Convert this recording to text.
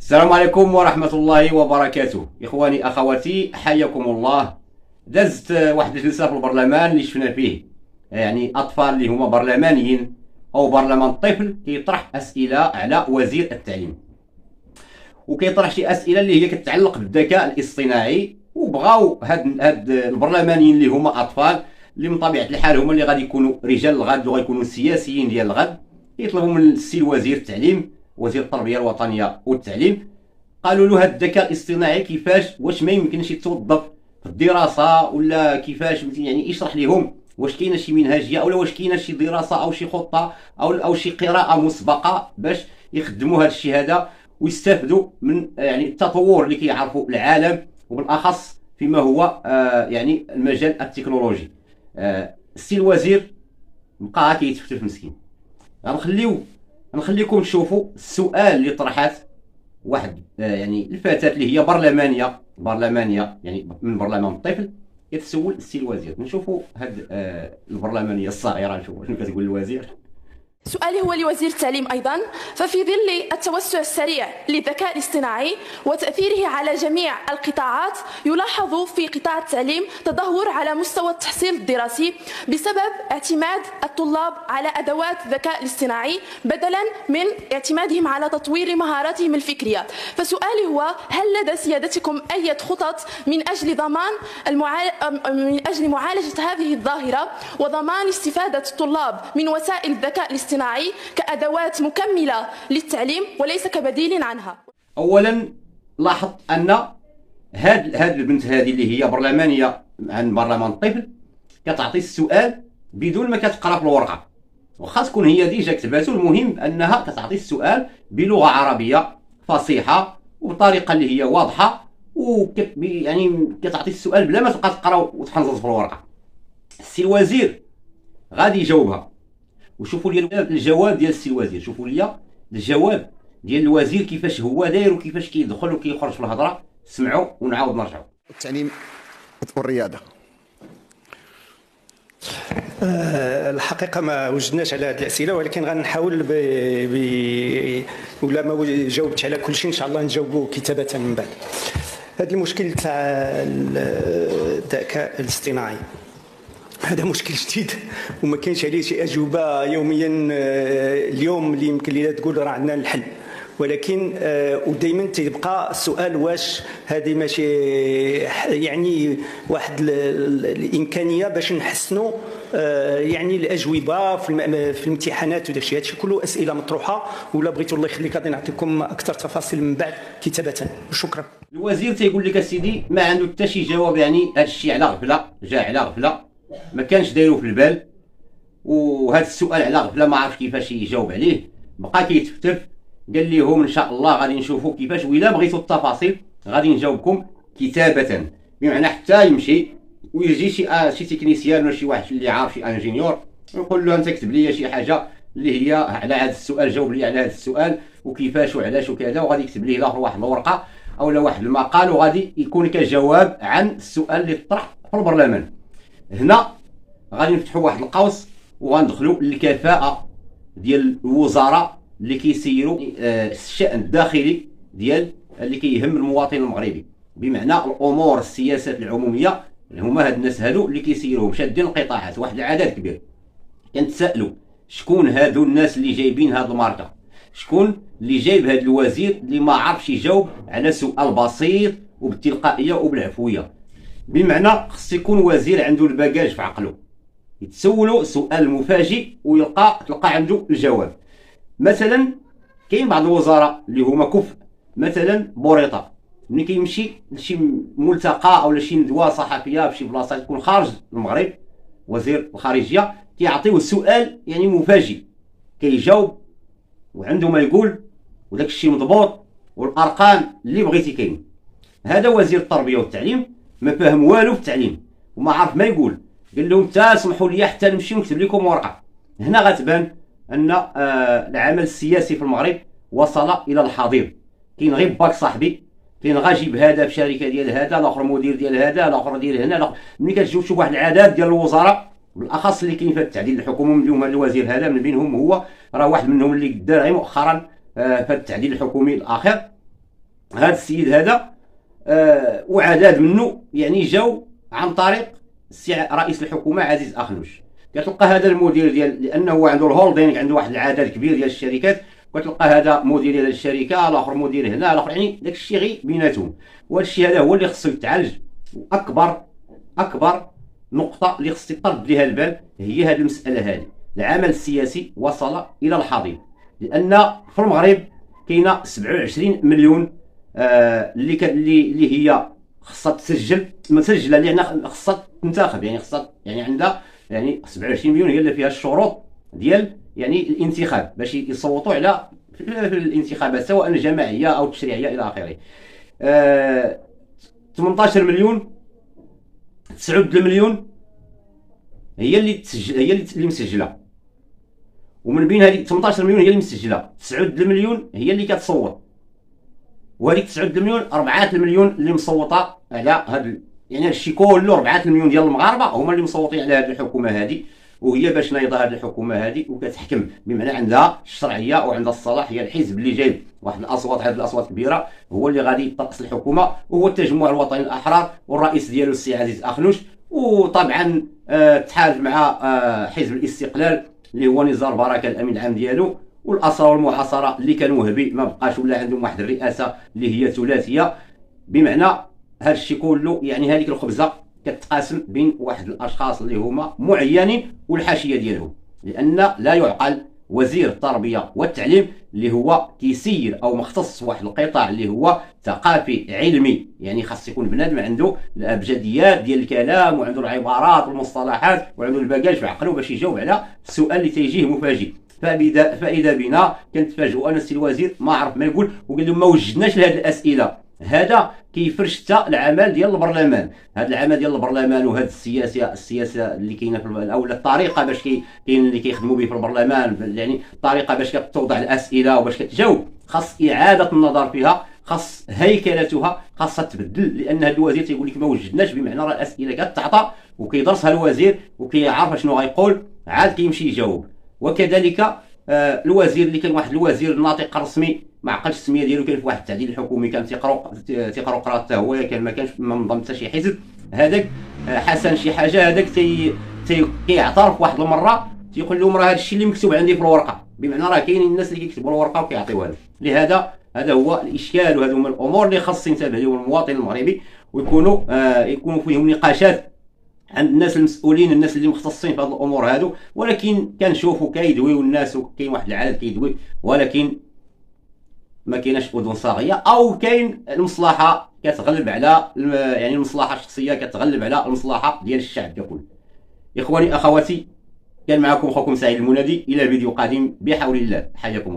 السلام عليكم ورحمة الله وبركاته. إخواني أخواتي حياكم الله. دازت واحد الجلسة في البرلمان اللي شفنا فيه يعني أطفال اللي هما برلمانيين أو برلمان طفل كيطرح أسئلة على وزير التعليم، وكيطرح شي أسئلة اللي هي كتعلق بالذكاء الاصطناعي، وبغاو هاد البرلمانيين اللي هما أطفال اللي من طبيعة الحال هما اللي غادي يكونوا رجال الغد وغيكونوا سياسيين ديال الغد، يطلبوا من السي وزير التعليم وزير التربية الوطنية والتعليم، قالوا له هاد الذكاء الاصطناعي كيفاش واش ما يمكنش يتوظف في الدراسة ولا كيفاش، يعني يشرح لهم واش كاينه شي منهجيه اولا واش كاينه شي دراسه او شي خطه او شي قراءه مسبقه باش يخدموا هذا الشيء هذا ويستافدوا من يعني التطور اللي كيعرفوا العالم وبالاخص فيما هو يعني المجال التكنولوجي. السي الوزير بقى كيتفتف مسكين. غنخليكم تشوفوا السؤال اللي طرحات واحد يعني الفتاه اللي هي برلمانيه يعني من برلمان الطفل، يتسول السي الوزير. نشوفوا هاد البرلمانيه الصغيره نشوفوا شنو كتقول الوزير. سؤالي هو لوزير التعليم أيضا، ففي ظل التوسع السريع للذكاء الاصطناعي وتأثيره على جميع القطاعات، يلاحظ في قطاع التعليم تدهور على مستوى التحصيل الدراسي بسبب اعتماد الطلاب على أدوات الذكاء الاصطناعي بدلا من اعتمادهم على تطوير مهاراتهم الفكرية. فسؤالي هو: هل لدى سيادتكم أي خطط من أجل معالجة هذه الظاهرة وضمان استفادة الطلاب من وسائل الذكاء الاصطناعي كأدوات مكملة للتعليم وليس كبديل عنها؟ أولا لاحظت أن هاد البنت هذه اللي هي برلمانية عن برلمان الطفل كتعطي السؤال بدون ما كتقرا في الورقة، وخا تكون هي ديجا كتباتو، المهم أنها كتعطي السؤال بلغة عربية فصيحة وبطريقة اللي هي واضحة، يعني كتعطي السؤال بلا ما تبقى تقرا وتحنزز في الورقة. السي الوزير غادي يجاوبها، وشوفوا لي الجواب ديال السي الوزير، شوفوا لي الجواب ديال الوزير كيفاش هو داير وكيفاش كيدخل وكيخرج في الهضره. سمعوا ونعاود نرجعوا. التعليم والرياضه. الحقيقه ما وجدناش على هذه الاسئله، ولكن غنحاول ولا ما جاوبتش على كل شيء ان شاء الله نجاوبه كتابه من بعد. هذا المشكل تاع الذكاء الاصطناعي هذا مشكل جديد وما كاينش عليه شي اجوبه يوميا اليوم اللي يمكن لينا تقول راه عندنا الحل، ولكن ودائما تيبقى السؤال واش هذه ماشي يعني واحد الامكانيه باش نحسنوا يعني الاجوبه في الامتحانات وداك الشيء. هادشي كله اسئله مطروحه، ولا بغيتوا الله يخليك غادي نعطيكم اكثر تفاصيل من بعد كتابه. شكرا. الوزير تيقول لك اسيدي ما عنده حتى شي جواب، يعني هذا الشيء على غفله، جا على غفله، ما كانش دايرو في البال، وهذا السؤال على غفله ما عرفش كيفاش يجاوب عليه، بقى كيتفتف. قال لهم ان شاء الله غادي نشوفوا كيفاش، وإلا بغيتوا التفاصيل غادي نجاوبكم كتابه، بمعنى حتى يمشي ويجي شي تكنيسيان ولا شي واحد اللي عارف شي انجينيور ويقول له انت كتب لي شي حاجه اللي هي على هذا السؤال، جاوب لي على هذا السؤال وكيفاش وعلاش وكذا، وغادي يكتب ليه لا واحد الورقه او لا واحد المقال، وغادي يكون كجواب عن السؤال اللي طرح في البرلمان. هنا غادي نفتحوا واحد القوس وغندخلوا للكفاءه ديال الوزراء اللي كيسيروا الشأن الداخلي ديال اللي كيهم المواطن المغربي، بمعنى الامور السياسات العموميه اللي هما هاد الناس هادو اللي كيسيروهم شادين القطاعات واحد العدد كبير. كنتسائلوا شكون هادو الناس اللي جايبين هاد الماركه، شكون اللي جايب هاد الوزير اللي ما عرفش يجاوب على سؤال بسيط وبالتلقائيه وبالعفويه، بمعنى خص يكون وزير عنده الباجاج في عقله، يتسولوا سؤال مفاجئ تلقى عنده الجواب. مثلا كاين بعض الوزراء اللي هما كفء، مثلا بوريطه ملي كيمشي لشي ملتقى او لشي ندوه صحفيه في شي بلاصه تكون خارج المغرب، وزير الخارجيه كيعطيوه السؤال يعني مفاجئ، كيجاوب وعنده ما يقول وداك الشيء مضبوط والارقام اللي بغيتي كاين. هذا وزير التربيه والتعليم ما فاهم والو في التعليم وما عارف ما يقول، قال لهم تا سمحوا لي حتى نمشي ونكتب لكم ورقه. هنا غتبان ان العمل السياسي في المغرب وصل الى الحضيض. كاين غير باك صاحبي، كاين غا جيب هذا في شركه ديال هذا، الاخر مدير ديال هذا، الاخر ديال هنا، ملي كتشوف واحد العدد ديال الوزراء بالاخص اللي كاين في التعديل الحكومي، من بينهم الوزير هذا، من بينهم هو راه واحد منهم اللي دار غير مؤخرا في التعديل الحكومي الاخير، هذا السيد هذا وعداد منه يعني جاو عن طريق رئيس الحكومه عزيز اخنوش. كتلقى هذا المدير ديال، لانه هو عنده الهولدينغ، عنده واحد العدد كبير ديال الشركات، كتلقى هذا مدير ديال الشركه، الاخر مدير هنا، الاخر، يعني داك الشيء غير بيناتهم. وهذا الشيء هذا هو اللي خصو يتعالج. اكبر نقطه اللي خص يطرد لها البال هي هذه المساله هذه. العمل السياسي وصل الى الحضيض، لان في المغرب كاينه 27 مليون اللي هي خصها تسجل مسجله، لان خصها تنتخب، يعني خصها يعني عندها يعني 27 مليون هي اللي فيها الشروط ديال يعني الانتخاب باش يصوتوا على في الانتخابات سواء جماعيه او تشريعيه الى اخره. 18 مليون 9 مليون هي اللي تسجل، هي اللي مسجله، ومن بين هذه 18 مليون هي اللي مسجله، 9 مليون هي اللي كتصوت، وهذيك 9 مليون 4 مليون اللي مصوته على هذا، يعني هادشي كله 4 مليون ديال المغاربه هما اللي مصوتين على هذه الحكومه هذه، وهي باش نايضه هذه الحكومه هذه وكتحكم، بمعنى عندها الشرعيه وعندها الصلاحيه. الحزب اللي جايب واحد الاصوات، هذه الاصوات كبيره، هو اللي غادي يطرقس الحكومه، وهو التجمع الوطني الاحرار، والرئيس ديالو السي عزيز اخنوش، وطبعا تحالف مع حزب الاستقلال اللي هو نزار بركه الامين العام ديالو، والاسرى والمعاصره اللي كانوا وهبي ما بقاش، ولا عندهم واحد الرئاسه اللي هي ثلاثيه. بمعنى هذا الشيء كله يعني هذيك الخبزه كتقاسم بين واحد الاشخاص اللي هما معينين والحاشيه ديالهم، لان لا يعقل وزير التربيه والتعليم اللي هو كيسير او مختص واحد القطاع اللي هو ثقافي علمي، يعني خاص يكون بنادم عنده الابجديات ديال الكلام، وعنده العبارات والمصطلحات، وعنده الباجاج في عقله باش يجاوب على السؤال اللي تيجيه مفاجئ. فاذا بنا كنتفاجئوا ان السي الوزير ما عرف ما يقول، وقال لهم ما وجدناش لهذه الاسئله. هذا كيفرش حتى العمل ديال البرلمان، هذا العمل ديال البرلمان وهذه السياسه اللي كاينه في او الطريقه باش كاين اللي كيخدموا به في البرلمان، يعني الطريقه باش كتوضع الاسئله وباش كتجاوب، خاص اعاده النظر فيها، خاص هيكلتها، خاصها تبدل، لان هذا الوزير تيقول لك ما وجدناش، بمعنى راه الاسئله كتعطى وكيدرسها الوزير وكيعرف شنو غيقول، عاد كيمشي يجاوب. وكذلك الوزير اللي كان واحد الوزير الناطق الرسمي، ما عقلش السميه ديالو، كان في واحد التعديل الحكومي، كان تيقرا قراءه حتى هو، كان ما كانش منظم حتى شي حزب، هذاك حسن شي حاجه، هذاك كيعترف واحد المره تيقول لهم راه هذا الشيء اللي مكتوب عندي في الورقه، بمعنى راه كاينين الناس اللي كيكتبوا الورقه وكيعطيوها له. لهذا هذا هو الاشكال، وهذو هما الامور اللي خاص ينتبه لهم المواطن المغربي، ويكونوا فيهم نقاشات عند الناس المسؤولين، الناس اللي مختصين في هذه الامور هذو. ولكن كنشوفوا كيدويو الناس، وكاين واحد العدد كيدوي، ولكن ما كايناش اذن صاغيه، او كاين المصلحه كتغلب على يعني المصلحه الشخصيه كتغلب على المصلحه ديال الشعب ككل. اخواني اخواتي، كان معكم اخوكم سعيد المنادي، الى فيديو قادم بحول الله، حياكم الله.